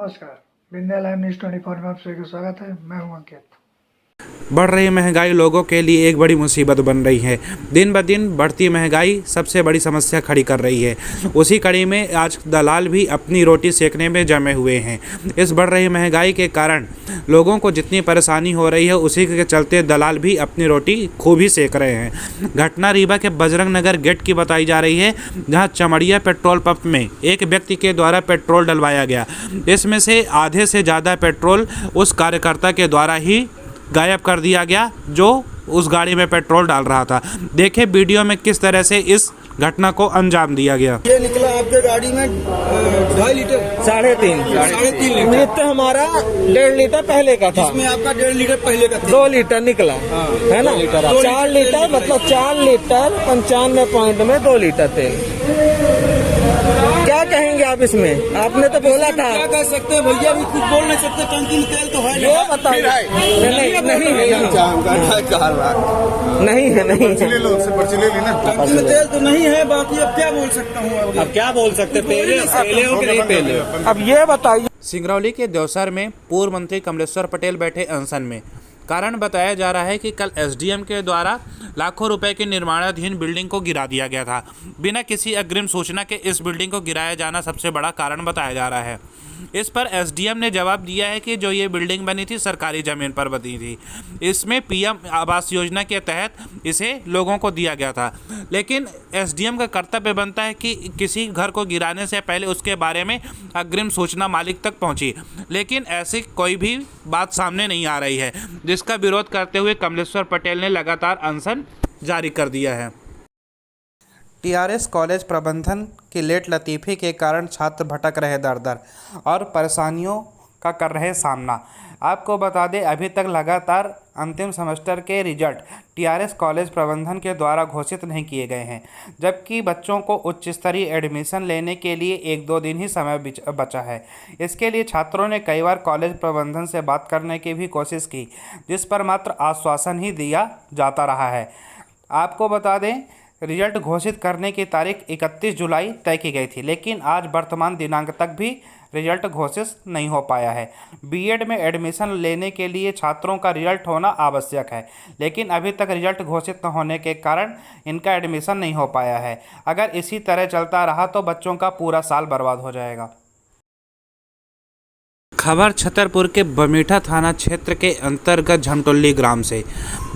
नमस्कार, Vindhya live news 24 में आप सभी का स्वागत है। मैं हूं अंकित। बढ़ रही महंगाई लोगों के लिए एक बड़ी मुसीबत बन रही है। दिन ब दिन बढ़ती महंगाई सबसे बड़ी समस्या खड़ी कर रही है। उसी कड़ी में आज दलाल भी अपनी रोटी सेकने में जमे हुए हैं। इस बढ़ रही महंगाई के कारण लोगों को जितनी परेशानी हो रही है, उसी के चलते दलाल भी अपनी रोटी खूब ही सेक रहे हैं। घटना रीवा के बजरंग नगर गेट की बताई जा रही है, जहां चमड़िया पेट्रोल पंप में एक व्यक्ति के द्वारा पेट्रोल डलवाया गया। इसमें से आधे से ज़्यादा पेट्रोल उस कार्यकर्ता के द्वारा ही गायब कर दिया गया जो उस गाड़ी में पेट्रोल डाल रहा था। देखें वीडियो में किस तरह से इस घटना को अंजाम दिया गया। ये निकला आपके गाड़ी में 2.5 लीटर, 3.5 लीटर। ये तो हमारा 1.5 लीटर पहले का था। इसमें आपका 1.5 लीटर पहले का था। 2 लीटर निकला है ना। 4 लीटर मतलब 4 लीटर 95 पॉइंट में 2 लीटर तेल। क्या कहेंगे आप इसमें? आपने तो बोला था। क्या कह सकते हैं भैया, भी कुछ बोल नहीं सकते। टंकी में तेल तो है ये बताइए। नहीं है। टंकी में तेल तो नहीं है, बाकी अब क्या बोल सकता हूँ। अब क्या बोल सकते? पहले हो कि नहीं पहले? अब ये बताइए। सिंगरौली के देवसर में पूर्व मंत्री कमलेश्वर पटेल बैठे अनशन में। कारण बताया जा रहा है कि कल एसडीएम के द्वारा लाखों रुपए की निर्माणाधीन बिल्डिंग को गिरा दिया गया था। बिना किसी अग्रिम सूचना के इस बिल्डिंग को गिराया जाना सबसे बड़ा कारण बताया जा रहा है। इस पर एसडीएम ने जवाब दिया है कि जो ये बिल्डिंग बनी थी सरकारी ज़मीन पर बनी थी। इसमें पीएम आवास योजना के तहत इसे लोगों को दिया गया था। लेकिन एसडीएम का कर्तव्य बनता है कि किसी घर को गिराने से पहले उसके बारे में अग्रिम सूचना मालिक तक पहुंची। लेकिन ऐसी कोई भी बात सामने नहीं आ रही है, जिसका विरोध करते हुए कमलेश्वर पटेल ने लगातार अनशन जारी कर दिया है। टीआरएस कॉलेज प्रबंधन की लेट लतीफ़ी के कारण छात्र भटक रहे दर दर और परेशानियों का कर रहे सामना। आपको बता दें, अभी तक लगातार अंतिम सेमेस्टर के रिजल्ट टीआरएस कॉलेज प्रबंधन के द्वारा घोषित नहीं किए गए हैं, जबकि बच्चों को उच्च स्तरीय एडमिशन लेने के लिए 1-2 दिन ही समय बचा है। इसके लिए छात्रों ने कई बार कॉलेज प्रबंधन से बात करने की भी कोशिश की, जिस पर मात्र आश्वासन ही दिया जाता रहा है। आपको बता दें, रिजल्ट घोषित करने की तारीख 31 जुलाई तय की गई थी, लेकिन आज वर्तमान दिनांक तक भी रिजल्ट घोषित नहीं हो पाया है। बीएड में एडमिशन लेने के लिए छात्रों का रिजल्ट होना आवश्यक है, लेकिन अभी तक रिजल्ट घोषित न होने के कारण इनका एडमिशन नहीं हो पाया है। अगर इसी तरह चलता रहा तो बच्चों का पूरा साल बर्बाद हो जाएगा। खबर छतरपुर के बमीठा थाना क्षेत्र के अंतर्गत झमटोली ग्राम से,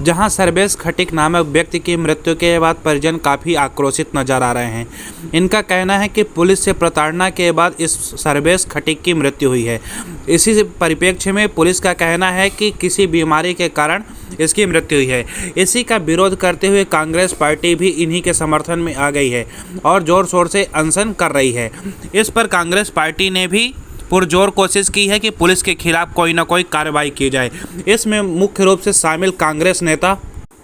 जहां सर्वेश खटीक नामक व्यक्ति की मृत्यु के बाद परिजन काफ़ी आक्रोशित नजर आ रहे हैं। इनका कहना है कि पुलिस से प्रताड़ना के बाद इस सर्वेश खटीक की मृत्यु हुई है। इसी परिप्रेक्ष्य में पुलिस का कहना है कि किसी बीमारी के कारण इसकी मृत्यु हुई है। इसी का विरोध करते हुए कांग्रेस पार्टी भी इन्हीं के समर्थन में आ गई है और ज़ोर शोर से अनशन कर रही है। इस पर कांग्रेस पार्टी ने भी पुरजोर कोशिश की है कि पुलिस के खिलाफ कोई ना कोई कार्रवाई की जाए। इसमें मुख्य रूप से शामिल कांग्रेस नेता,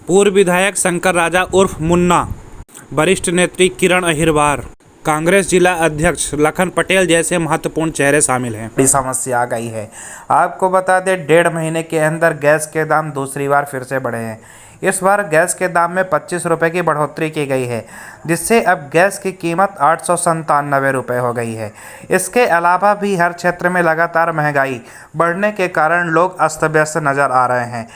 पूर्व विधायक शंकर राजा उर्फ मुन्ना, वरिष्ठ नेत्री किरण अहिरवार, कांग्रेस जिला अध्यक्ष लखन पटेल जैसे महत्वपूर्ण चेहरे शामिल हैं। बड़ी समस्या आ गई है। आपको बता दें, 1.5 महीने के अंदर गैस के दाम दूसरी बार फिर से बढ़े हैं। इस बार गैस के दाम में 25 रुपये की बढ़ोतरी की गई है, जिससे अब गैस की कीमत 897 रुपये हो गई है। इसके अलावा भी हर क्षेत्र में लगातार महंगाई बढ़ने के कारण लोग अस्त व्यस्त नज़र आ रहे हैं।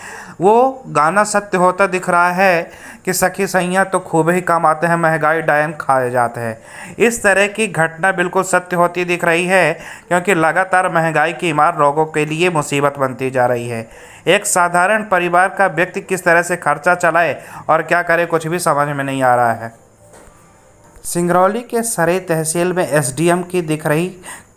वो गाना सत्य होता दिख रहा है कि सखी सैया तो खूब ही कम आते हैं, महंगाई डायन खाए जाते हैं। इस तरह की घटना बिल्कुल सत्य होती दिख रही है, क्योंकि लगातार महंगाई की मार लोगों के लिए मुसीबत बनती जा रही है। एक साधारण परिवार का व्यक्ति किस तरह से खर्चा चलाए और क्या करे, कुछ भी समझ में नहीं आ रहा है। सिंगरौली के सरे तहसील में एसडीएम की दिख रही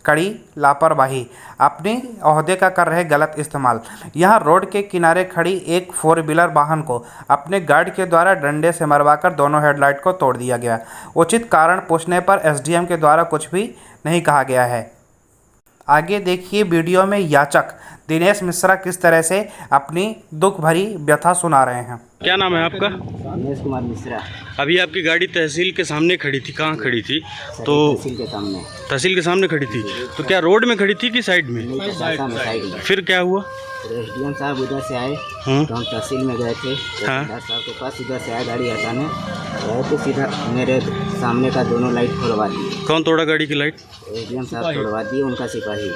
कड़ी लापरवाही, अपने ओहदे का कर रहे गलत इस्तेमाल। यहां रोड के किनारे खड़ी एक 4 व्हीलर वाहन को अपने गार्ड के द्वारा डंडे से मरवाकर दोनों हेडलाइट को तोड़ दिया गया। उचित कारण पूछने पर एसडीएम के द्वारा कुछ भी नहीं कहा गया है। आगे देखिए वीडियो में याचक दिनेश मिश्रा किस तरह से अपनी दुख भरी व्यथा सुना रहे हैं। क्या नाम है आपका? दिनेश कुमार मिश्रा। अभी आपकी गाड़ी तहसील के सामने खड़ी थी, कहाँ खड़ी थी? तो तहसील के सामने। तहसील के सामने खड़ी थी, तो क्या रोड में खड़ी थी कि साइड में? साइड में। फिर क्या हुआ? एसडीएम साहब उधर से आए तो हम तहसील में गए थे। तहसीलदार साहब के पास उधर से आए गाड़ी हटाने, गए तो सीधा मेरे सामने का दोनों लाइट खुलवा दी। कौन तोड़ा गाड़ी की लाइट? एसडीएम साहब खुलवा दिए, उनका सिपाही।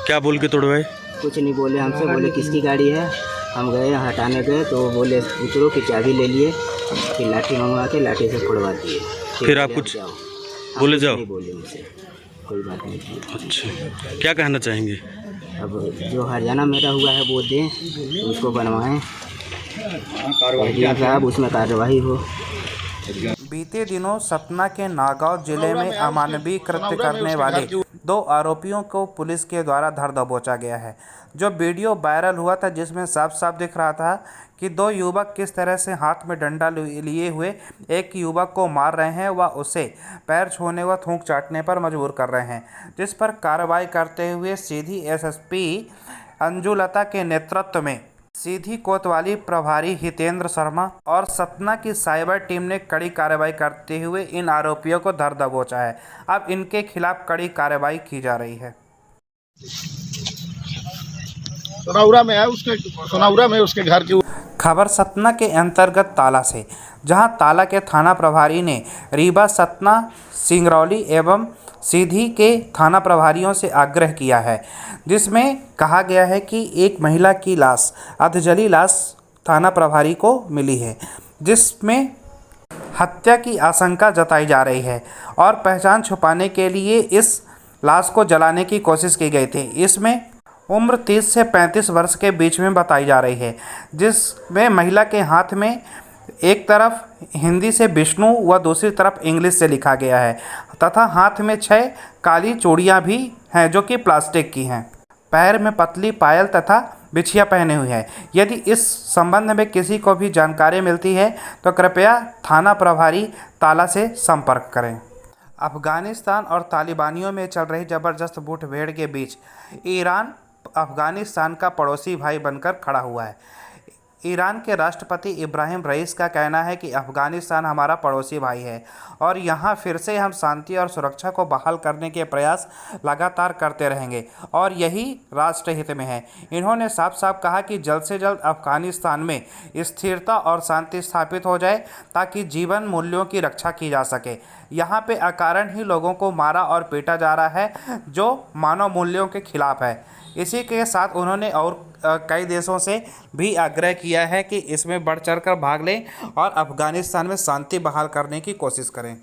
क्या बोल के तोड़वाए? कुछ नहीं बोले हमसे, बोले किसकी गाड़ी है। हम गए हटाने गए तो बोले उतरो की चाबी ले लिए, फिर लाठी मंगवा के लाठी से फोड़वा दिए। फिर आप कुछ बोले? जाओ। नहीं बोले मुझसे, कोई बात नहीं की। अच्छा, क्या कहना चाहेंगे? अब जो हरियाणा मेरा हुआ है वो दें, उसको बनवाएं, साहब उसमें कार्रवाई हो। बीते दिनों सतना के नागांव जिले में अमानवीय कृत्य करने वाले 2 आरोपियों को पुलिस के द्वारा धर दबोचा गया है। जो वीडियो वायरल हुआ था जिसमें साफ साफ दिख रहा था कि 2 युवक किस तरह से हाथ में डंडा लिए हुए एक युवक को मार रहे हैं व उसे पैर छूने व थूक चाटने पर मजबूर कर रहे हैं, जिस पर कार्रवाई करते हुए सीधी एसएसपी अंजुलता के नेतृत्व में सीधी कोतवाली प्रभारी हितेंद्र शर्मा और सतना की साइबर टीम ने कड़ी कार्रवाई करते हुए इन आरोपियों को धर दबोचा है। अब इनके खिलाफ कड़ी कार्रवाई की जा रही है। सोनाउरा में उसके घर की खबर सतना के अंतर्गत ताला से, जहां ताला के थाना प्रभारी ने रीवा, सतना, सिंगरौली एवं सीधी के थाना प्रभारियों से आग्रह किया है, जिसमें कहा गया है कि एक महिला की लाश, अधजली लाश थाना प्रभारी को मिली है, जिसमें हत्या की आशंका जताई जा रही है और पहचान छुपाने के लिए इस लाश को जलाने की कोशिश की गई थी। इसमें उम्र 30 से 35 वर्ष के बीच में बताई जा रही है, जिसमें महिला के हाथ में एक तरफ हिंदी से विष्णु व दूसरी तरफ इंग्लिश से लिखा गया है तथा हाथ में 6 काली चूड़ियाँ भी हैं जो कि प्लास्टिक की हैं। पैर में पतली पायल तथा बिछिया पहने हुई है। यदि इस संबंध में किसी को भी जानकारी मिलती है तो कृपया थाना प्रभारी ताला से संपर्क करें। अफगानिस्तान और तालिबानियों में चल रही ज़बरदस्त मुठभेड़ के बीच ईरान अफगानिस्तान का पड़ोसी भाई बनकर खड़ा हुआ है। ईरान के राष्ट्रपति इब्राहिम रईस का कहना है कि अफगानिस्तान हमारा पड़ोसी भाई है और यहाँ फिर से हम शांति और सुरक्षा को बहाल करने के प्रयास लगातार करते रहेंगे और यही राष्ट्र हित में है। इन्होंने साफ साफ कहा कि जल्द से जल्द अफगानिस्तान में स्थिरता और शांति स्थापित हो जाए ताकि जीवन मूल्यों की रक्षा की जा सके। यहाँ पे अकारण ही लोगों को मारा और पीटा जा रहा है जो मानव मूल्यों के खिलाफ है। इसी के साथ उन्होंने और कई देशों से भी आग्रह किया है कि इसमें बढ़ चढ़कर भाग लें और अफगानिस्तान में शांति बहाल करने की कोशिश करें।